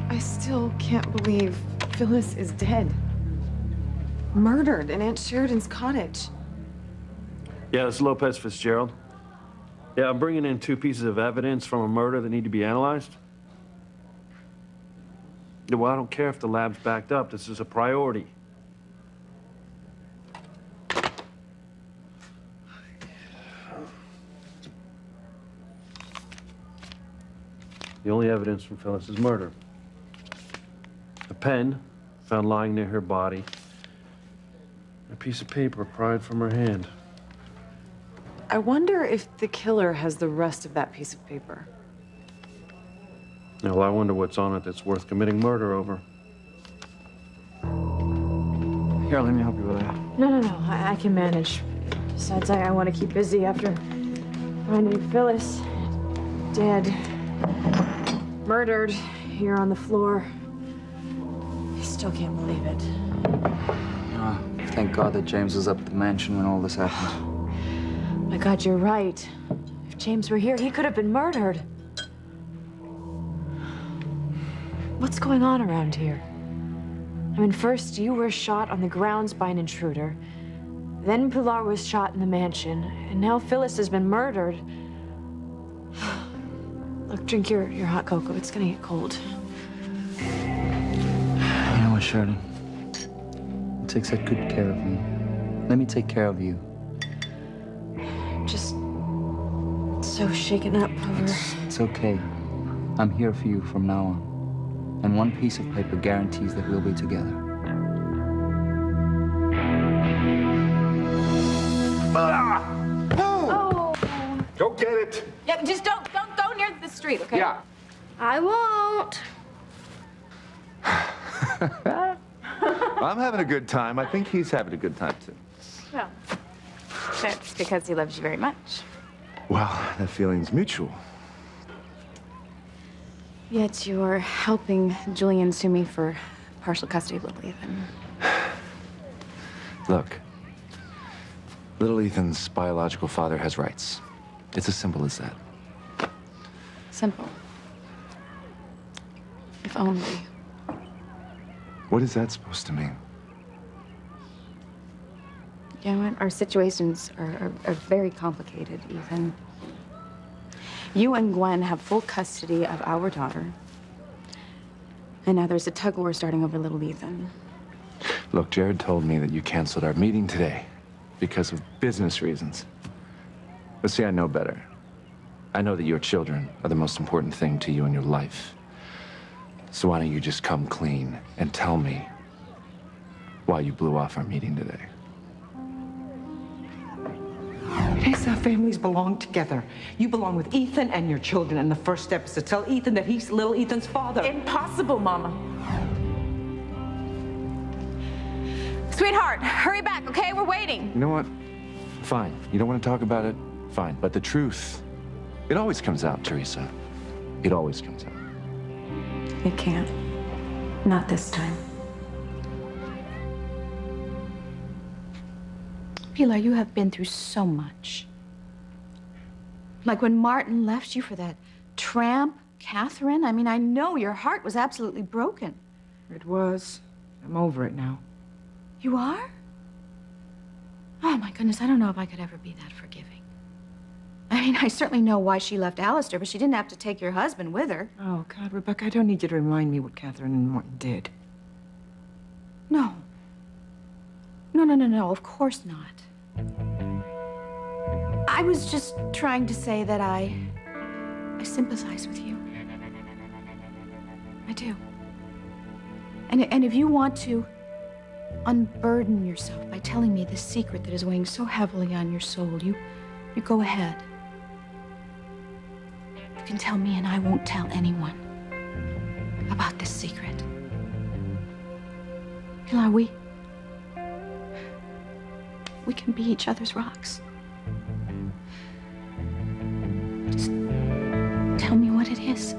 I still can't believe Phyllis is dead. Murdered in Aunt Sheridan's cottage. Yeah, it's Lopez Fitzgerald. Yeah, I'm bringing in 2 pieces of evidence from a murder that need to be analyzed. Yeah, well, I don't care if the lab's backed up. This is a priority. The only evidence from Phyllis's murder. A pen found lying near her body. A piece of paper pried from her hand. I wonder if the killer has the rest of that piece of paper. Yeah, well, I wonder what's on it that's worth committing murder over. Here, let me help you with that. No. I can manage. Besides, I want to keep busy after finding Phyllis dead, murdered here on the floor. I still can't believe it. Thank God that James was up at the mansion when all this happened. My God, you're right. If James were here, he could have been murdered. What's going on around here? I mean, first you were shot on the grounds by an intruder. Then Pilar was shot in the mansion. And now Phyllis has been murdered. Look, drink your hot cocoa. It's gonna get cold. You know what, Sheridan? It takes that good care of me. Let me take care of you. I'm just so shaken up over... It's okay. I'm here for you from now on. And one piece of paper guarantees that we'll be together. Oh! Go get it. Yeah, just don't go near the street, okay? Yeah. I won't. I'm having a good time. I think he's having a good time, too. Well, that's because he loves you very much. Well, that feeling's mutual. Yet you're helping Julian sue me for partial custody of little Ethan. Look, little Ethan's biological father has rights. It's as simple as that. Simple. If only. What is that supposed to mean? You know what? Our situations are very complicated, Ethan. You and Gwen have full custody of our daughter. And now there's a tug-of-war starting over little Ethan. Look, Jared told me that you canceled our meeting today because of business reasons. But see, I know better. I know that your children are the most important thing to you in your life. So why don't you just come clean and tell me why you blew off our meeting today? Yes, our families belong together. You belong with Ethan and your children, and the first step is to tell Ethan that he's little Ethan's father. Impossible, Mama. Sweetheart, hurry back, okay? We're waiting. You know what? Fine. You don't want to talk about it? Fine. But the truth, it always comes out, Teresa. It always comes out. It can't. Not this time. Pilar, you have been through so much. Like when Martin left you for that tramp, Catherine. I mean, I know your heart was absolutely broken. It was. I'm over it now. You are? Oh, my goodness, I don't know if I could ever be that forgiving. I mean, I certainly know why she left Alistair, but she didn't have to take your husband with her. Oh, God, Rebecca, I don't need you to remind me what Catherine and Martin did. No. No, of course not. I was just trying to say that I sympathize with you. I do. And if you want to unburden yourself by telling me the secret that is weighing so heavily on your soul, you go ahead. You can tell me and I won't tell anyone about this secret. Pilar, we can be each other's rocks. Just tell me what it is.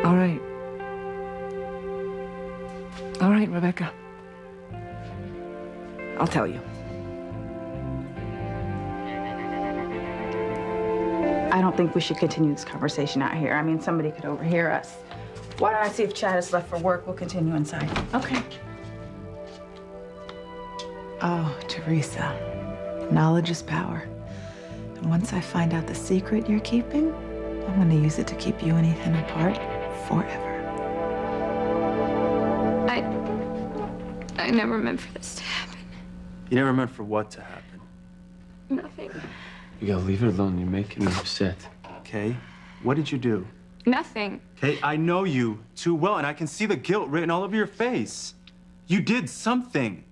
All right. All right, Rebecca. I'll tell you. I don't think we should continue this conversation out here. I mean, somebody could overhear us. Why don't I see if Chad is left for work? We'll continue inside. Okay. Oh, Teresa, knowledge is power. And once I find out the secret you're keeping, I'm gonna use it to keep you and Ethan apart forever. I never meant for this to happen. You never meant for what to happen? Nothing. You gotta leave her alone. You're making her upset. Okay, what did you do? Nothing. Okay, I know you too well, and I can see the guilt written all over your face. You did something.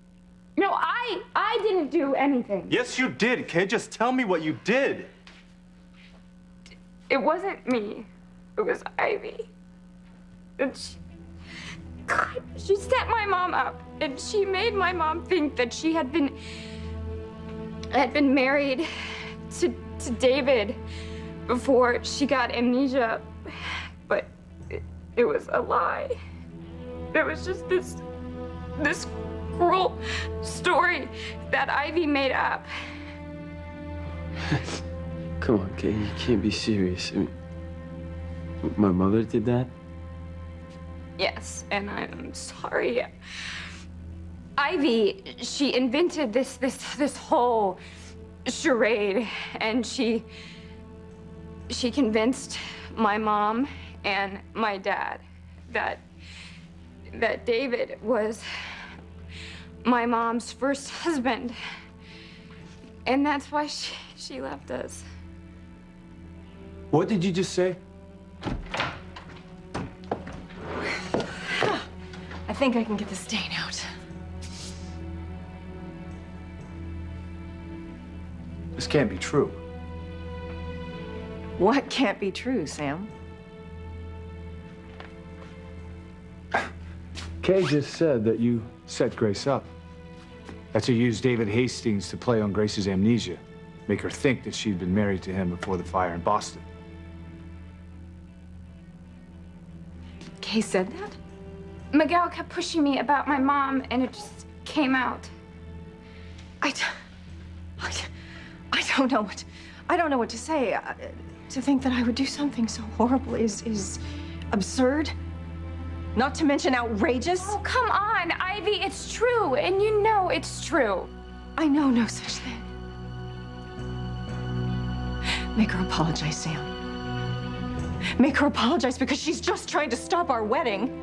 No, I didn't do anything. Yes, you did, okay? Just tell me what you did. It wasn't me. It was Ivy. And she set my mom up, and she made my mom think that she had been married to David before she got amnesia, but it was a lie. It was just this cruel story that Ivy made up. Come on, Kay. You can't be serious. I mean, my mother did that? Yes, and I'm sorry. Ivy, she invented this whole charade, and she convinced my mom and my dad that David was my mom's first husband, and that's why she left us. What did you just say? I think I can get the stain out. This can't be true. What can't be true, Sam? Kay just said that you set Grace up. That you used David Hastings to play on Grace's amnesia, make her think that she'd been married to him before the fire in Boston. Kay said that? Miguel kept pushing me about my mom, and it just came out. I don't know what to say. To think that I would do something so horrible is absurd. Not to mention outrageous. Oh, come on, Ivy, it's true, and you know it's true. I know no such thing. Make her apologize, Sam. Make her apologize because she's just trying to stop our wedding.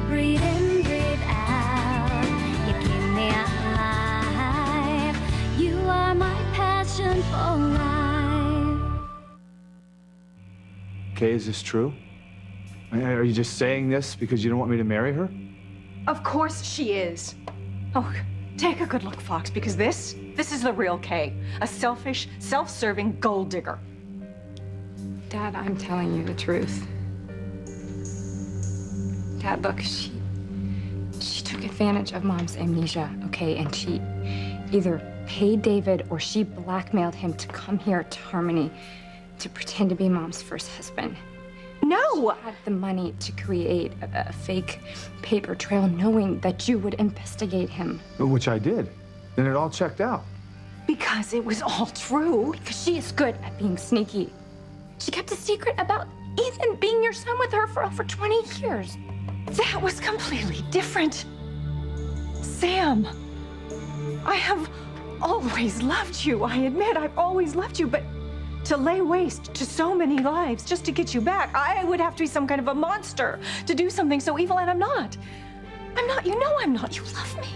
Breathe in, breathe out. You keep me alive. You are my passion for life. Kay, is this true? Are you just saying this because you don't want me to marry her? Of course she is. Oh, take a good look, Fox, because this is the real Kay. A selfish, self-serving gold digger. Dad, I'm telling you the truth. Dad, look, she took advantage of Mom's amnesia, okay? And she either paid David or she blackmailed him to come here to Harmony to pretend to be Mom's first husband. No! She had the money to create a fake paper trail knowing that you would investigate him. Which I did. Then it all checked out. Because it was all true. Because she is good at being sneaky. She kept a secret about Ethan being your son with her for over 20 years. That was completely different. Sam, I have always loved you. I admit I've always loved you, but to lay waste to so many lives just to get you back, I would have to be some kind of a monster to do something so evil, and I'm not. I'm not. You know I'm not. You love me.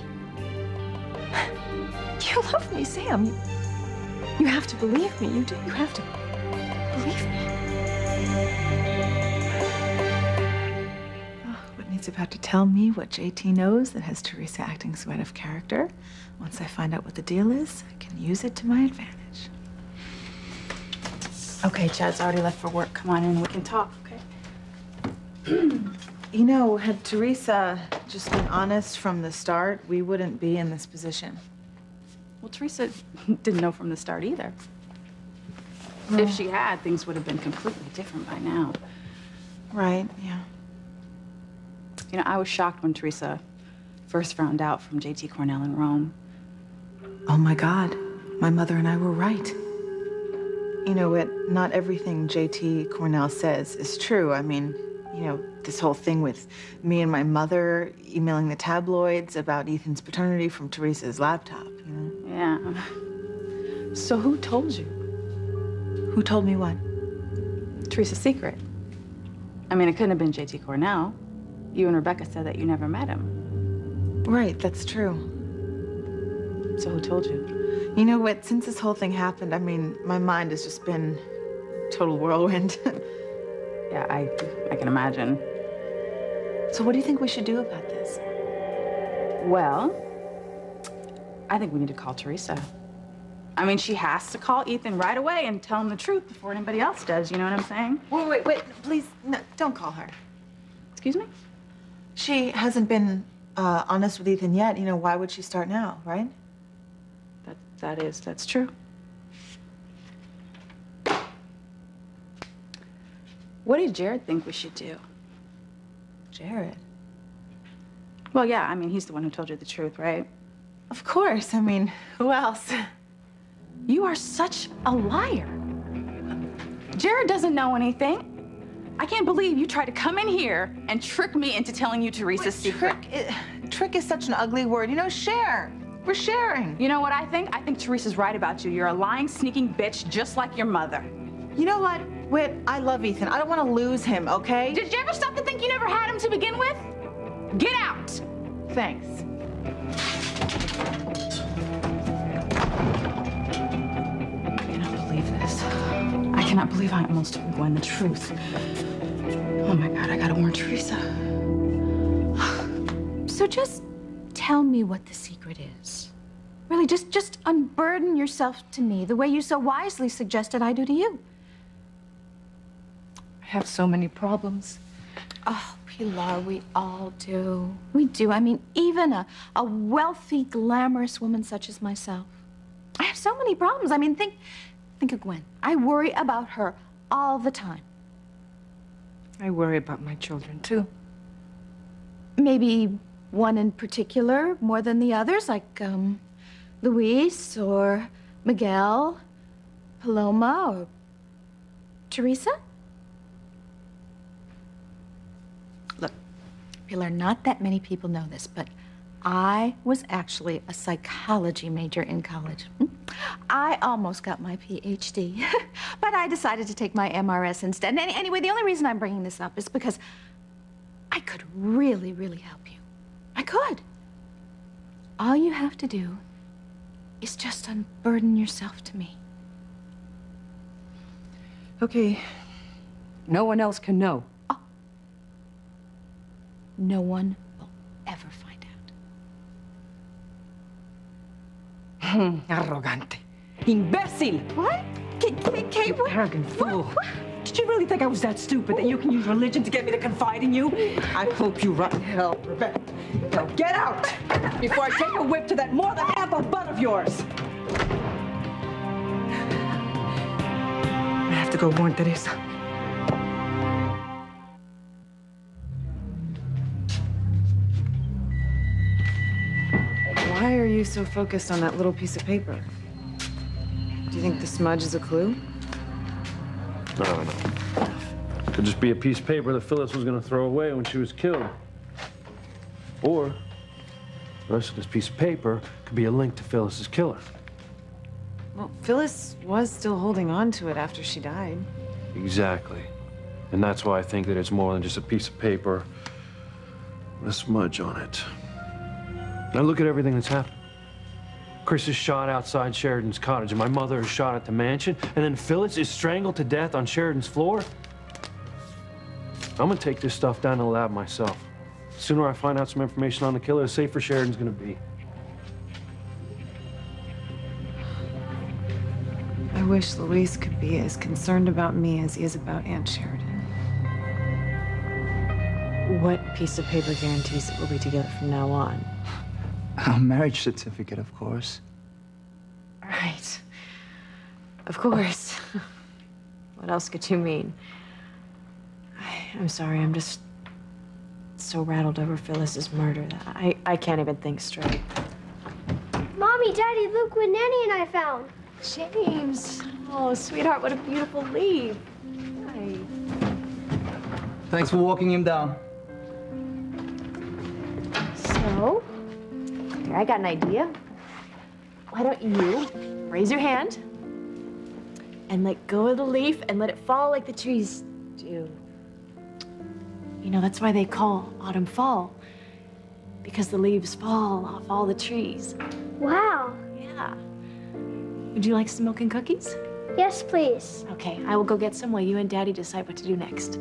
You love me, Sam. You have to believe me. You do. You have to believe me. Oh, Whitney's about to tell me what JT knows that has Teresa acting so out of character. Once I find out what the deal is, I can use it to my advantage. Okay, Chad's already left for work. Come on in, we can talk, okay? You know, had Teresa just been honest from the start, we wouldn't be in this position. Well, Teresa didn't know from the start either. If she had, things would have been completely different by now. Right, yeah. You know, I was shocked when Teresa first found out from JT Cornell in Rome. Oh my God, my mother and I were right. You know what? Not everything JT Cornell says is true. I mean, you know, this whole thing with me and my mother emailing the tabloids about Ethan's paternity from Teresa's laptop, you know? Yeah. So who told you? Who told me what? Teresa's secret. I mean, it couldn't have been JT Cornell. You and Rebecca said that you never met him. Right, that's true. So who told you? You know what? Since this whole thing happened, I mean, my mind has just been total whirlwind. Yeah, I can imagine. So what do you think we should do about this? Well, I think we need to call Teresa. I mean, she has to call Ethan right away and tell him the truth before anybody else does, you know what I'm saying? Wait, please, no, don't call her. Excuse me? She hasn't been honest with Ethan yet. You know, why would she start now, right? That's true. What did Jared think we should do? Jared? Well, yeah, I mean, he's the one who told you the truth, right? Of course. I mean, who else? You are such a liar. Jared doesn't know anything. I can't believe you tried to come in here and trick me into telling you Teresa's secret. Trick is such an ugly word. You know, share. We're sharing. You know what I think? I think Teresa's right about you. You're a lying, sneaking bitch just like your mother. You know what, Whit? I love Ethan. I don't want to lose him, okay? Did you ever stop to think you never had him to begin with? Get out! Thanks. I cannot believe this. I cannot believe I almost told Gwen the truth. Oh my God, I gotta warn Teresa. So just tell me what the secret is. Really, just unburden yourself to me the way you so wisely suggested I do to you. I have so many problems. Oh, Pilar, we all do. We do. I mean, even a wealthy, glamorous woman such as myself. I have so many problems. I mean, think of Gwen. I worry about her all the time. I worry about my children, too. Maybe one in particular more than the others, like Luis or Miguel, Paloma or Teresa? Look, Pilar, not that many people know this, but I was actually a psychology major in college. I almost got my PhD, but I decided to take my MRS instead. And anyway, the only reason I'm bringing this up is because I could really, really help you. I could. All you have to do is just unburden yourself to me. Okay. No one else can know. Oh. No one will ever find out. Arrogante. Imbecile. What? Kate, what? Arrogant fool. What? Did you really think I was that stupid that you can use religion to get me to confide in you? I hope you rot in hell, Rebecca. Now get out before I take a whip to that more than ample butt of yours. I have to go warn Teresa. Why are you so focused on that little piece of paper? Do you think the smudge is a clue? No. Could just be a piece of paper that Phyllis was going to throw away when she was killed. Or the rest of this piece of paper could be a link to Phyllis's killer. Well, Phyllis was still holding on to it after she died. Exactly. And that's why I think that it's more than just a piece of paper with a smudge on it. Now look at everything that's happened. Chris is shot outside Sheridan's cottage, and my mother is shot at the mansion, and then Phyllis is strangled to death on Sheridan's floor. I'm gonna take this stuff down to the lab myself. The sooner I find out some information on the killer, the safer Sheridan's gonna be. I wish Luis could be as concerned about me as he is about Aunt Sheridan. What piece of paper guarantees that we'll be together from now on? A marriage certificate, of course. Right. Of course. What else could you mean? I'm sorry, I'm just so rattled over Phyllis's murder that I can't even think straight. Mommy, Daddy, look what Nanny and I found. James! Oh, sweetheart, what a beautiful leaf. Hi. Thanks for walking him down. So, here, I got an idea. Why don't you raise your hand and let go of the leaf and let it fall like the trees do? You know, that's why they call autumn fall, because the leaves fall off all the trees. Wow. Yeah. Would you like some milk and cookies? Yes, please. Okay, I will go get some while you and Daddy decide what to do next.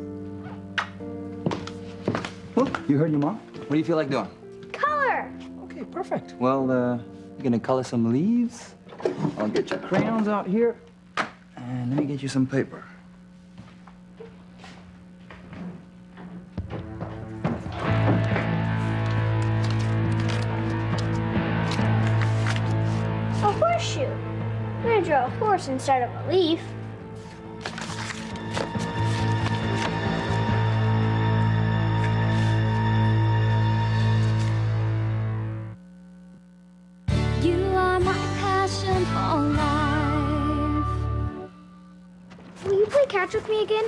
Well, you heard your mom. What do you feel like doing? Color. Okay, perfect. Well, you're gonna color some leaves. I'll get your crayons out here. And let me get you some paper. A horseshoe. I'm gonna draw a horse instead of a leaf. You are my passion for life. Will you play catch with me again?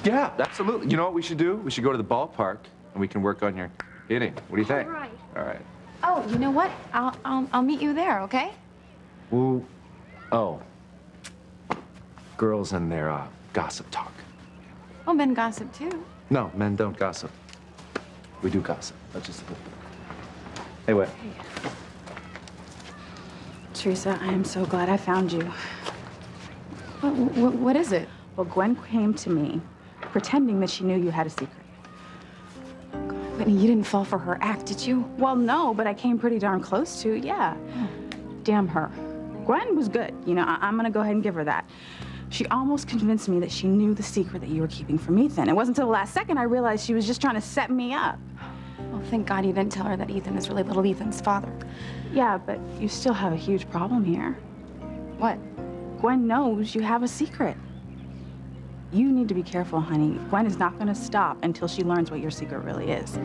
Yeah, absolutely. You know what we should do? We should go to the ballpark and we can work on your hitting. What do you think? All right. All right. Oh, you know what? I'll meet you there, okay? Well, oh. Girls and their gossip talk. Oh, men gossip too. No, men don't gossip. We do gossip. That's just Hey, wait. Teresa, I am so glad I found you. What is it? Well, Gwen came to me pretending that she knew you had a secret. Whitney, you didn't fall for her act, did you? Well, no, but I came pretty darn close to, yeah. Damn her. Gwen was good. You know, I'm gonna go ahead and give her that. She almost convinced me that she knew the secret that you were keeping from Ethan. It wasn't until the last second I realized she was just trying to set me up. Well, thank God you didn't tell her that Ethan is really little Ethan's father. Yeah, but you still have a huge problem here. What? Gwen knows you have a secret. You need to be careful, honey. Gwen is not gonna stop until she learns what your secret really is.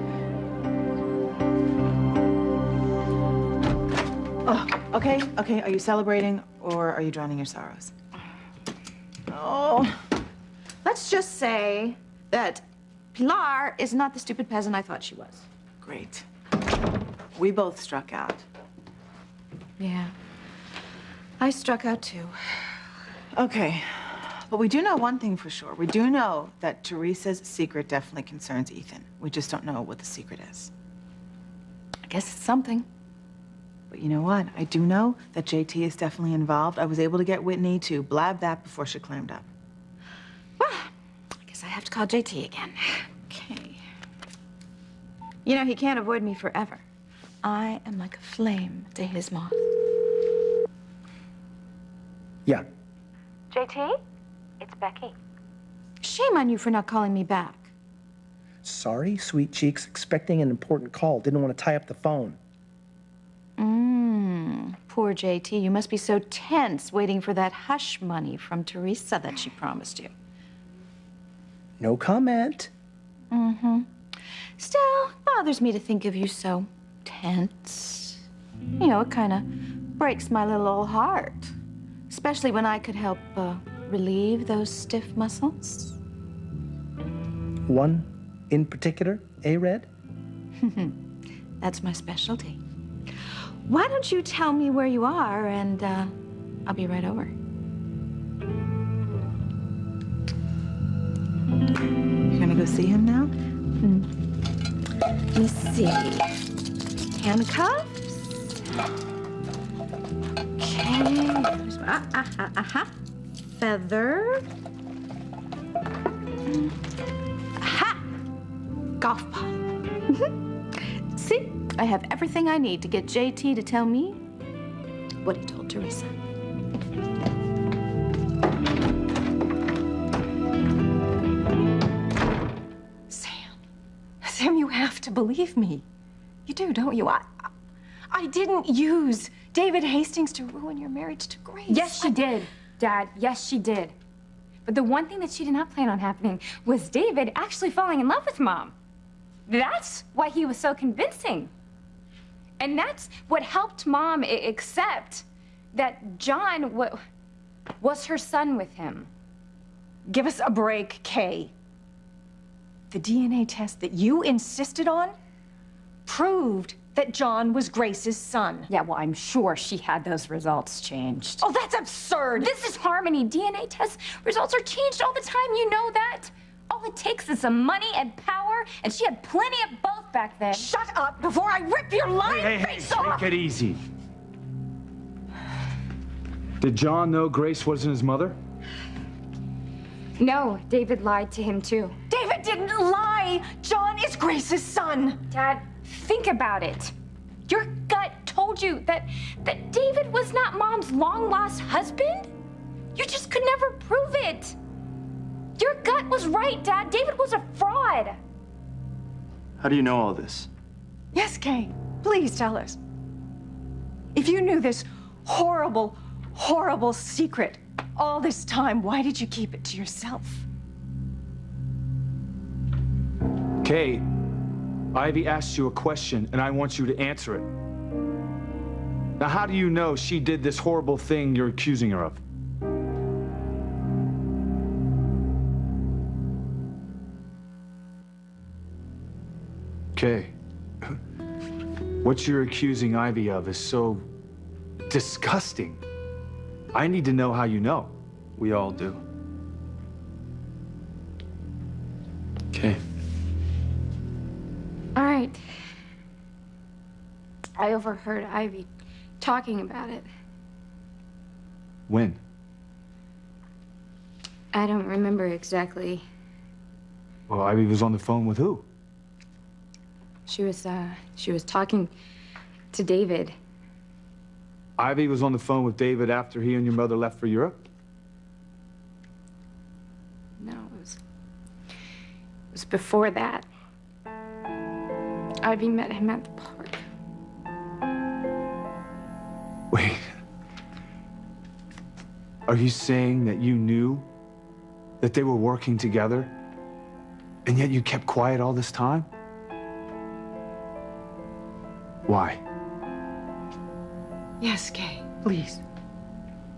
Oh, okay. Are you celebrating or are you drowning your sorrows? Oh, let's just say that Pilar is not the stupid peasant I thought she was. Great. We both struck out. Yeah, I struck out too. Okay, but we do know one thing for sure. We do know that Teresa's secret definitely concerns Ethan. We just don't know what the secret is. I guess it's something. But you know what? I do know that JT is definitely involved. I was able to get Whitney to blab that before she clammed up. Well, I guess I have to call JT again. Okay. You know, he can't avoid me forever. I am like a flame to his moth. Yeah. JT? It's Becky. Shame on you for not calling me back. Sorry, sweet cheeks. Expecting an important call. Didn't want to tie up the phone. Poor JT. You must be so tense waiting for that hush money from Teresa that she promised you. No comment. Still, bothers me to think of you so tense. You know, it kind of breaks my little old heart. Especially when I could help relieve those stiff muscles. One in particular, Red? That's my specialty. Why don't you tell me where you are and I'll be right over. You're gonna go see him now? Let me see. Handcuffs. Okay. Feather. Aha! Golf ball. See? I have everything I need to get JT to tell me what he told Teresa. Sam, you have to believe me. You do, don't you? I didn't use David Hastings to ruin your marriage to Grace. Yes, she did, Dad. Yes, she did. But the one thing that she did not plan on happening was David actually falling in love with Mom. That's why he was so convincing. And that's what helped Mom accept that John was her son with him. Give us a break, Kay. The DNA test that you insisted on proved that John was Grace's son. Yeah, well, I'm sure she had those results changed. Oh, that's absurd. This is Harmony. DNA test results are changed all the time. You know that. All it takes is some money and power, and she had plenty of both back then. Shut up before I rip your lying face off! Take it easy. Did John know Grace wasn't his mother? No, David lied to him too. David didn't lie! John is Grace's son! Dad, think about it. Your gut told you that David was not Mom's long-lost husband? You just could never prove it. Your gut was right, Dad. David was a fraud. How do you know all this? Yes, Kay. Please tell us. If you knew this horrible, horrible secret all this time, why did you keep it to yourself? Kay, Ivy asked you a question, and I want you to answer it. Now, how do you know she did this horrible thing you're accusing her of? Kay, what you're accusing Ivy of is so disgusting. I need to know how you know. We all do. Okay. All right. I overheard Ivy talking about it. When? I don't remember exactly. Well, Ivy was on the phone with who? She was talking to David. Ivy was on the phone with David after he and your mother left for Europe? No, it was before that. Ivy met him at the park. Wait. Are you saying that you knew that they were working together, and yet you kept quiet all this time? Why? Yes, Kay, please.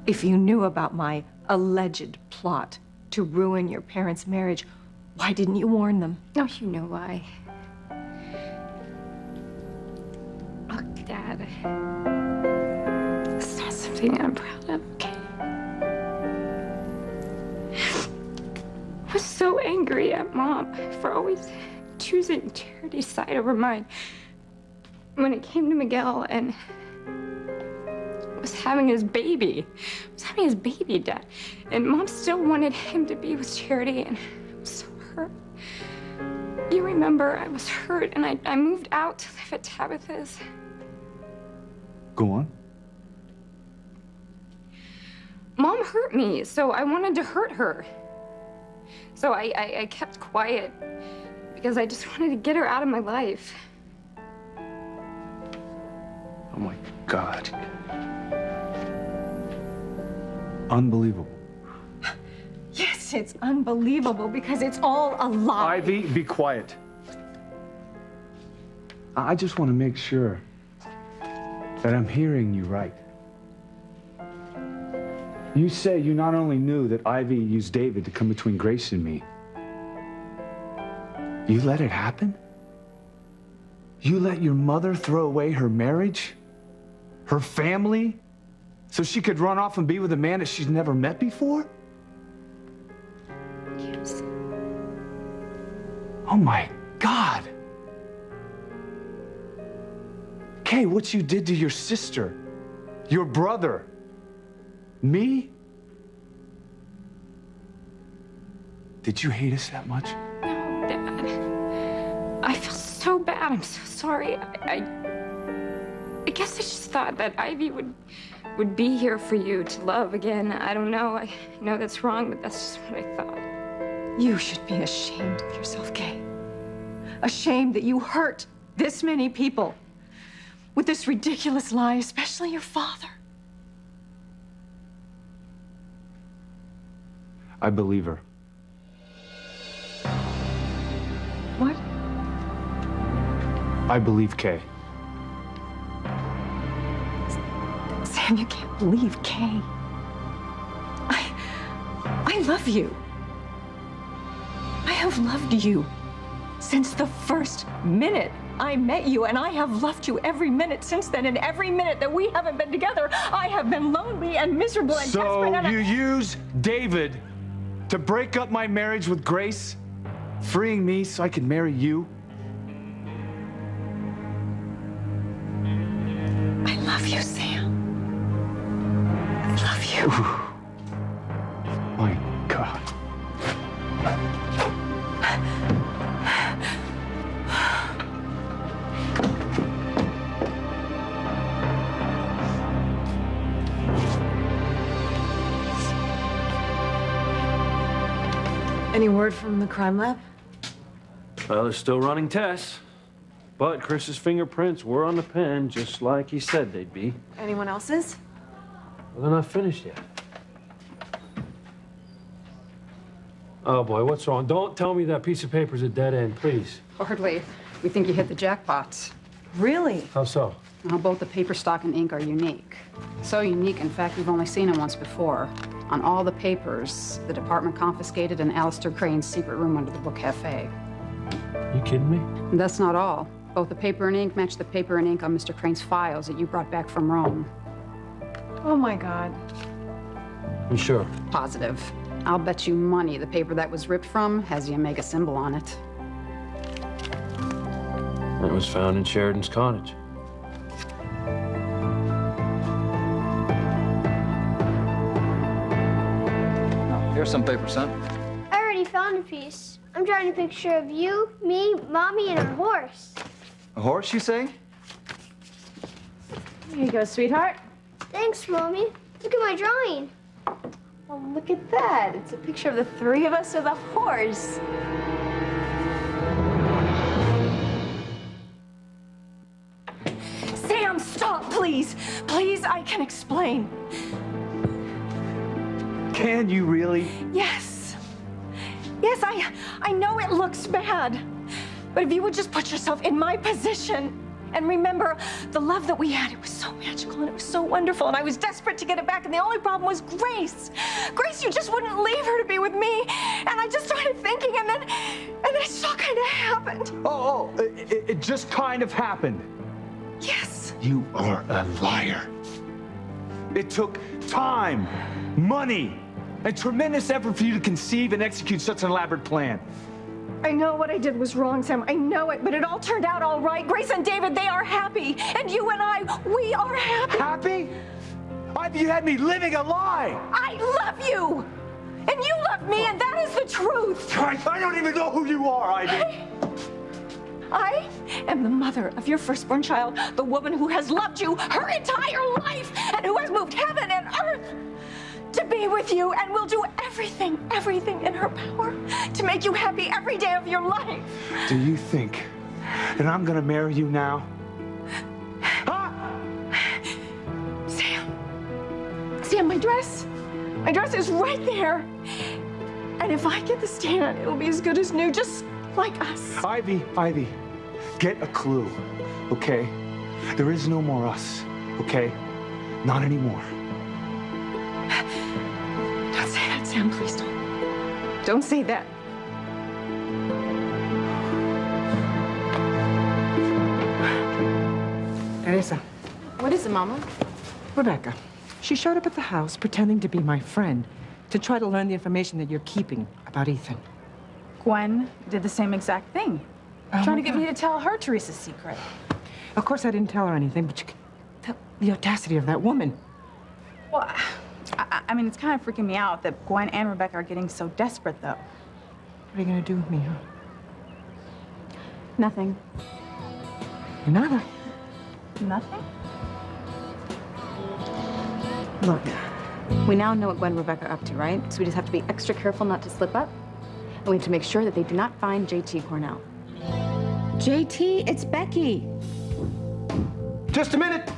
If you knew about my alleged plot to ruin your parents' marriage, why didn't you warn them? Oh, you know why. Look, Dad. It's not something I'm proud of, okay? I was so angry at Mom for always choosing Charity's side over mine. When it came to Miguel and was having his baby. Dad. And Mom still wanted him to be with Charity, and I was so hurt. You remember, I was hurt, and I moved out to live at Tabitha's. Go on. Mom hurt me, so I wanted to hurt her. So I kept quiet because I just wanted to get her out of my life. Oh my God. Unbelievable. Yes, it's unbelievable because it's all a lie. Ivy, be quiet. I just want to make sure that I'm hearing you right. You say you not only knew that Ivy used David to come between Grace and me, you let it happen? You let your mother throw away her marriage, her family, so she could run off and be with a man that she's never met before? Yes. Oh my God. Kay, what you did to your sister, your brother, me? Did you hate us that much? No, Dad. I feel so bad. I'm so sorry. I guess I just thought that Ivy would be here for you to love again. I don't know. I know that's wrong, but that's just what I thought. You should be ashamed of yourself, Kay. Ashamed that you hurt this many people with this ridiculous lie, especially your father. I believe her. What? I believe Kay. Sam, you can't believe Kay. I love you. I have loved you since the first minute I met you, and I have loved you every minute since then, and every minute that we haven't been together, I have been lonely and miserable and desperate. So you use David to break up my marriage with Grace, freeing me so I could marry you? I love you, Sam. I love you. My God. Any word from the crime lab? Well, they're still running tests. But Chris's fingerprints were on the pen, just like he said they'd be. Anyone else's? Well, they're not finished yet. Oh, boy, what's wrong? Don't tell me that piece of paper's a dead end, please. Hardly. We think you hit the jackpot. Really? How so? Well, both the paper stock and ink are unique. So unique, in fact, we've only seen them once before. On all the papers, the department confiscated in Alistair Crane's secret room under the book cafe. You kidding me? And that's not all. Both the paper and ink match the paper and ink on Mr. Crane's files that you brought back from Rome. Oh, my God. You sure? Positive. I'll bet you money the paper that was ripped from has the Omega symbol on it. It was found in Sheridan's cottage. Here's some paper, son. I already found a piece. I'm drawing a picture of you, me, Mommy, and our horse. A horse, you say? Here you go, sweetheart. Thanks, Mommy. Look at my drawing. Oh, look at that. It's a picture of the three of us with a horse. Sam, stop, please. Please, I can explain. Can you really? Yes. Yes, I know it looks bad. But if you would just put yourself in my position and remember the love that we had, it was so magical and it was so wonderful, and I was desperate to get it back, and the only problem was Grace. Grace, you just wouldn't leave her to be with me. And I just started thinking, and then it just all kind of happened. It just kind of happened. Yes. You are a liar. It took time, money, and tremendous effort for you to conceive and execute such an elaborate plan. I know what I did was wrong, Sam. I know it, but it all turned out all right. Grace and David, they are happy. And you and I, we are happy. Happy? You had me living a lie. I love you. And you love me, and that is the truth. I don't even know who you are, Ivy. I am the mother of your firstborn child, the woman who has loved you her entire life and who has moved heaven and earth to be with you, and will do everything in her power to make you happy every day of your life. Do you think that I'm gonna marry you now? Huh? Sam, my dress is right there. And if I get the stand, it'll be as good as new, just like us. Ivy, get a clue, okay? There is no more us, okay? Not anymore. Don't say that, Sam, please don't. Don't say that. Teresa. What is it, Mama? Rebecca. She showed up at the house pretending to be my friend to try to learn the information that you're keeping about Ethan. Gwen did the same exact thing. Trying to get me to tell her Teresa's secret. Of course, I didn't tell her anything, but you can tell the audacity of that woman. Well, I mean, it's kind of freaking me out that Gwen and Rebecca are getting so desperate, though. What are you going to do with me, huh? Nothing. Nada. Nothing? Look, we now know what Gwen and Rebecca are up to, right? So we just have to be extra careful not to slip up. And we have to make sure that they do not find JT Cornell. JT, it's Becky. Just a minute.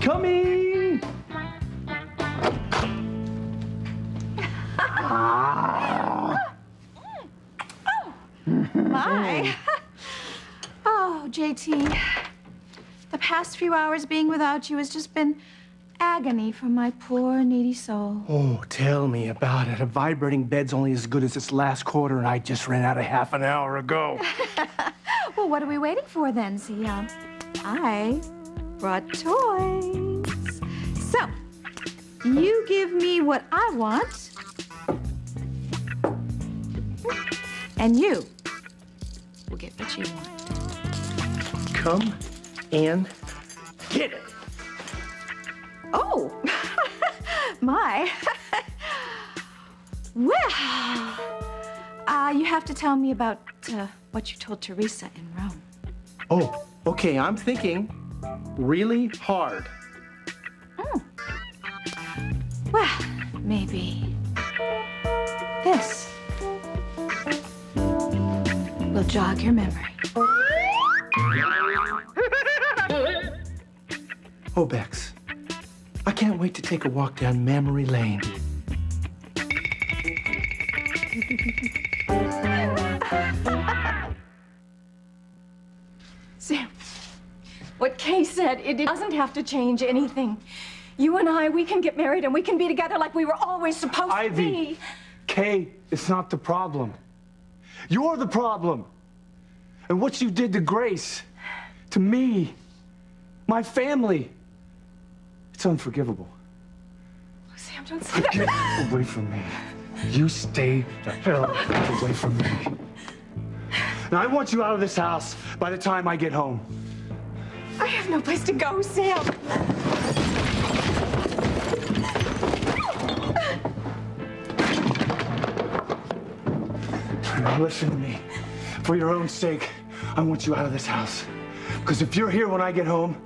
Coming! My. Oh, JT. The past few hours being without you has just been agony for my poor, needy soul. Oh, tell me about it. A vibrating bed's only as good as its last quarter, and I just ran out of half an hour ago. Well, what are we waiting for then? See, I brought toys. So, you give me what I want, and you will get what you want. Come and get it. Oh, my. Well, you have to tell me about what you told Teresa in Rome. Oh, okay, I'm thinking really hard. Well, maybe this will jog your memory. Oh, Bex, I can't wait to take a walk down memory lane. Sam, what Kay said, it doesn't have to change anything. You and I, we can get married and we can be together like we were always supposed to be. Kay, it's not the problem. You're the problem. And what you did to Grace, to me, my family, it's unforgivable. Sam, don't say that. Get away from me. You stay the hell away from me. Now, I want you out of this house by the time I get home. I have no place to go, Sam. Now, listen to me. For your own sake, I want you out of this house. Because if you're here when I get home,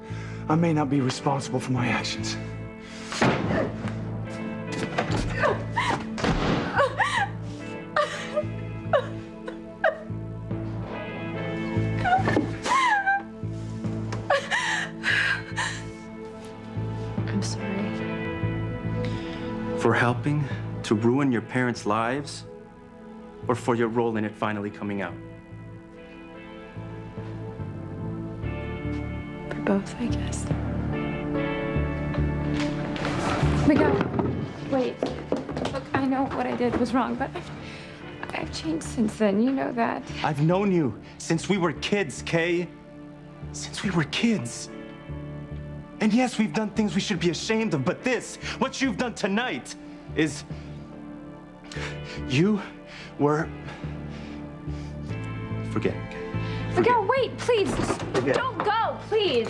I may not be responsible for my actions. I'm sorry. For helping to ruin your parents' lives, or for your role in it finally coming out? For both, I guess. Miguel, wait. Look, I know what I did was wrong, but I've changed since then. You know that. I've known you since we were kids, Kay. Since we were kids. And yes, we've done things we should be ashamed of, but this, what you've done tonight, is... You were... Forget it. Miguel, wait, please. Forget. Don't go, please.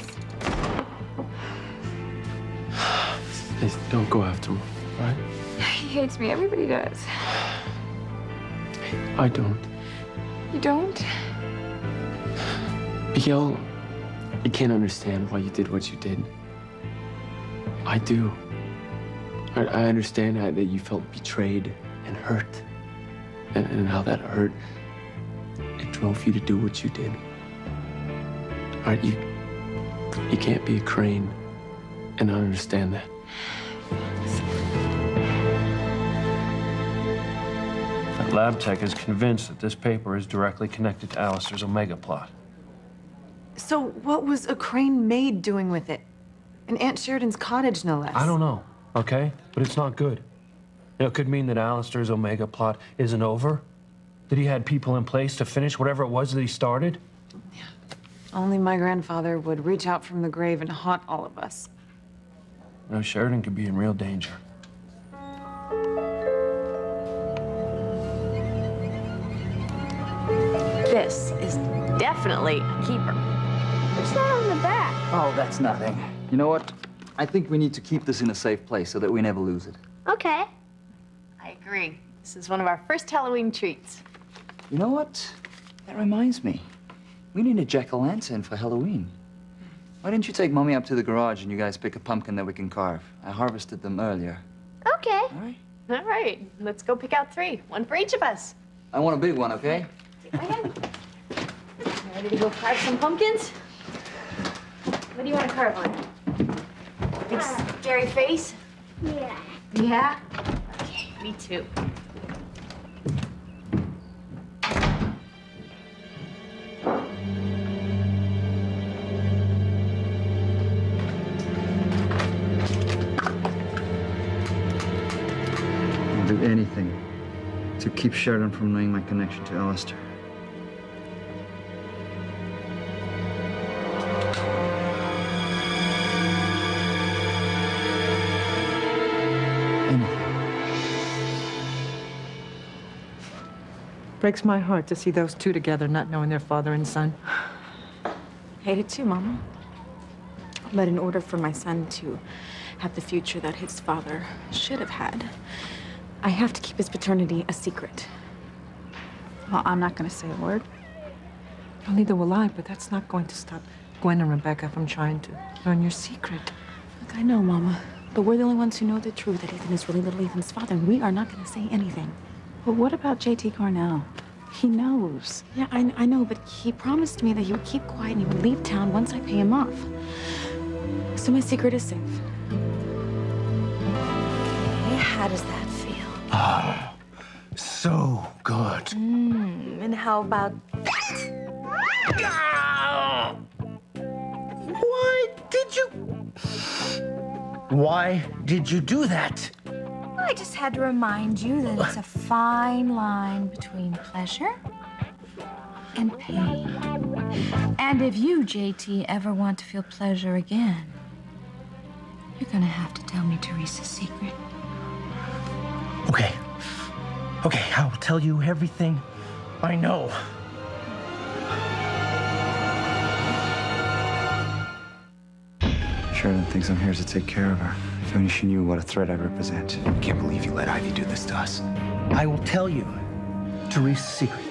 Please don't go after him, all right? He hates me. Everybody does. I don't. You don't? Miguel, you can't understand why you did what you did. I do. I understand that you felt betrayed and hurt. And how that hurt, it drove you to do what you did. All right, you can't be a Crane and not understand that. That lab tech is convinced that this paper is directly connected to Alistair's Omega plot. So what was a Crane maid doing with it? In Aunt Sheridan's cottage, no less. I don't know, okay? But it's not good. It could mean that Alistair's Omega plot isn't over. That he had people in place to finish whatever it was that he started. Only my grandfather would reach out from the grave and haunt all of us. You know, Sheridan could be in real danger. This is definitely a keeper. What's that on the back? Oh, that's nothing. You know what? I think we need to keep this in a safe place so that we never lose it. Okay. I agree. This is one of our first Halloween treats. You know what? That reminds me. We need a jack-o'-lantern for Halloween. Why don't you take Mommy up to the garage and you guys pick a pumpkin that we can carve? I harvested them earlier. Okay. All right. Let's go pick out 3. One for each of us. I want a big one, okay? Take my hand. You ready to go carve some pumpkins? What do you want to carve on? Big scary face? Yeah. Yeah? Okay, me too. I'll do anything to keep Sheridan from knowing my connection to Alistair. Breaks my heart to see those two together, not knowing their father and son. Hate it too, Mama. But in order for my son to have the future that his father should have had, I have to keep his paternity a secret. Well, I'm not going to say a word. Well, neither will I, but that's not going to stop Gwen and Rebecca from trying to learn your secret. Look, I know, Mama, but we're the only ones who know the truth, that Ethan is really little Ethan's father, and we are not going to say anything. But what about JT Cornell? He knows. Yeah, I know, but he promised me that he would keep quiet and he would leave town once I pay him off. So my secret is safe. Okay, how does that feel? Oh, so good. And how about that? Why did you do that? I just had to remind you that it's a fine line between pleasure and pain. And if you, JT, ever want to feel pleasure again, you're gonna have to tell me Teresa's secret. Okay, I'll tell you everything I know. Sheridan thinks I'm here to take care of her. If only she knew what a threat I represent. I can't believe you let Ivy do this to us. I will tell you Teresa's secret.